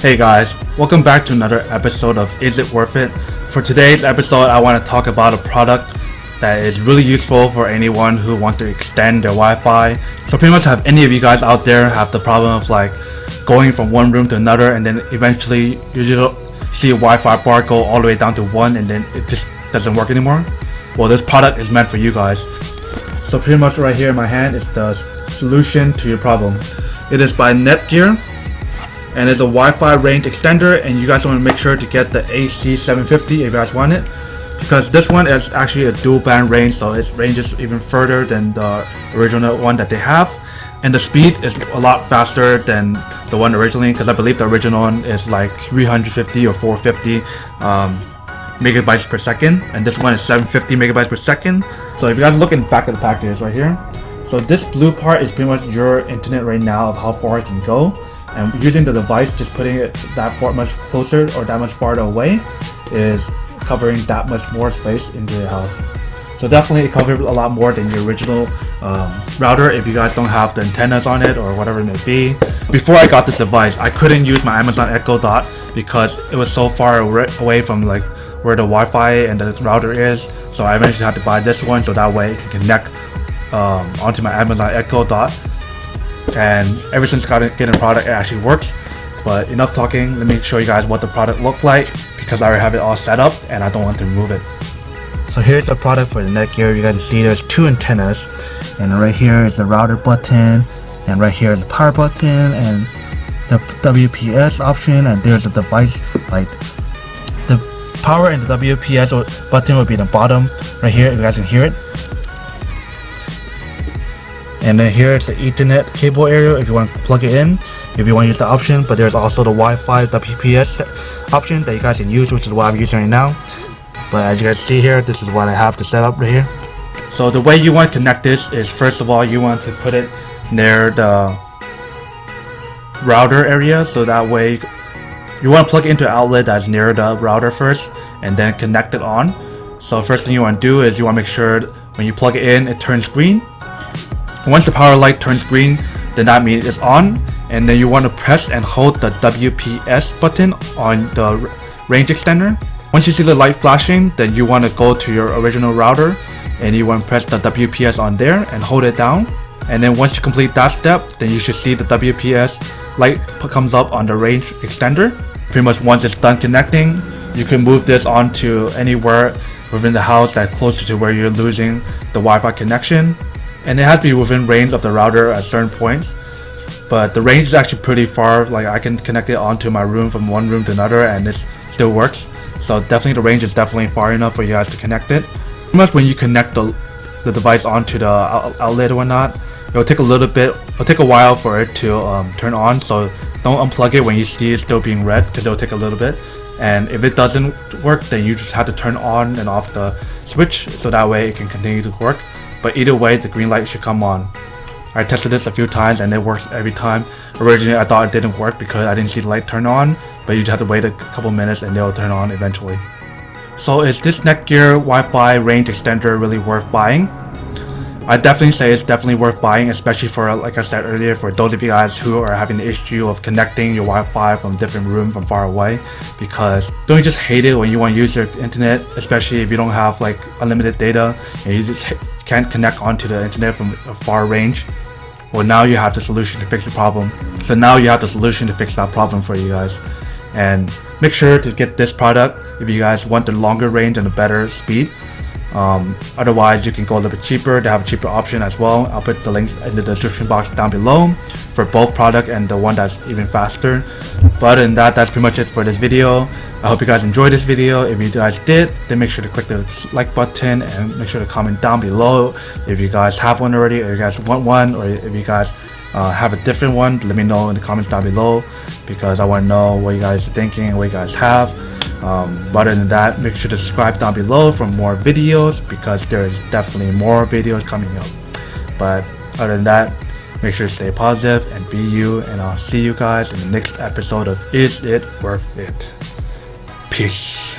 Hey guys, welcome back to another episode of Is It Worth It? For today's episode, I want to talk about a product that is really useful for anyone who wants to extend their Wi-Fi. So pretty much have any of you guys out there have the problem of like going from one room to another and then eventually you just see a Wi-Fi bar go all the way down to 1 and then it just doesn't work anymore? Well, this product is meant for you guys. So pretty much right here in my hand is the solution to your problem. It is by Netgear and it's a Wi-Fi range extender, and you guys want to make sure to get the AC750 if you guys want it, because this one is actually a dual band range, so it ranges even further than the original one that they have, and the speed is a lot faster than the one originally, because I believe the original one is like 350 or 450 megabytes per second, and this one is 750 megabytes per second. So if you guys look in the back of the package right here, so this blue part is pretty much your internet right now of how far it can go, and using the device, just putting it that far much closer or that much farther away is covering that much more space into your house. So definitely it covers a lot more than your original router if you guys don't have the antennas on it or whatever it may be. Before I got this device, I couldn't use my Amazon Echo Dot because it was so far away from like where the Wi-Fi and the router is, so I eventually had to buy this one so that way it can connect onto my Amazon Echo Dot. And ever since getting the product, it actually works. But enough talking, let me show you guys what the product looked like, because I already have it all set up and I don't want to remove it. So here's the product for the Netgear. You guys see there's two antennas, and right here is the router button, and right here is the power button and the WPS option, and there's the device, like the power and the WPS button will be the bottom right here if you guys can hear it. And then here is the Ethernet cable area if you want to plug it in, if you want to use the option. But there's also the Wi-Fi WPS option that you guys can use, which is what I'm using right now. But as you guys see here, this is what I have to set up right here. So the way you want to connect this is, first of all, you want to put it near the router area, so that way you want to plug it into an outlet that's near the router first and then connect it on. So first thing you want to do is you want to make sure when you plug it in, it turns green. Once the power light turns green, then that means it's on, and then you want to press and hold the WPS button on the range extender. Once you see the light flashing, then you want to go to your original router and you want to press the WPS on there and hold it down. And then once you complete that step, then you should see the WPS light comes up on the range extender. Pretty much once it's done connecting, you can move this onto anywhere within the house that's closer to where you're losing the Wi-Fi connection. And it has to be within range of the router at certain points, but the range is actually pretty far. Like I can connect it onto my room from one room to another and it still works. So definitely the range is definitely far enough for you guys to connect it. Pretty much when you connect the device onto the outlet or whatnot, it'll take a while for it to turn on. So don't unplug it when you see it still being red, because it'll take a little bit. And if it doesn't work, then you just have to turn on and off the switch so that way it can continue to work. But either way, the green light should come on. I tested this a few times and it works every time. Originally I thought it didn't work because I didn't see the light turn on, but you just have to wait a couple minutes and they'll turn on eventually. So is this Netgear Wi-Fi range extender really worth buying? I definitely say it's definitely worth buying, especially for, like I said earlier, for those of you guys who are having the issue of connecting your Wi-Fi from different rooms from far away, because don't you just hate it when you want to use your internet, especially if you don't have like unlimited data and you just can't connect onto the internet from a far range? Well, now you have the solution to fix the problem. So now you have the solution to fix that problem for you guys. And make sure to get this product if you guys want the longer range and a better speed. Otherwise you can go a little bit cheaper. They have a cheaper option as well. I'll put the links in the description box down below for both product and the one that's even faster. But other than that, that's pretty much it for this video. I hope you guys enjoyed this video. If you guys did, then make sure to click the like button and make sure to comment down below if you guys have one already, or you guys want one, or if you guys have a different one. Let me know in the comments down below, because I want to know what you guys are thinking and what you guys have. But other than that, make sure to subscribe down below for more videos, because there is definitely more videos coming up. But other than that, make sure to stay positive and be you, and I'll see you guys in the next episode of Is It Worth It? Peace.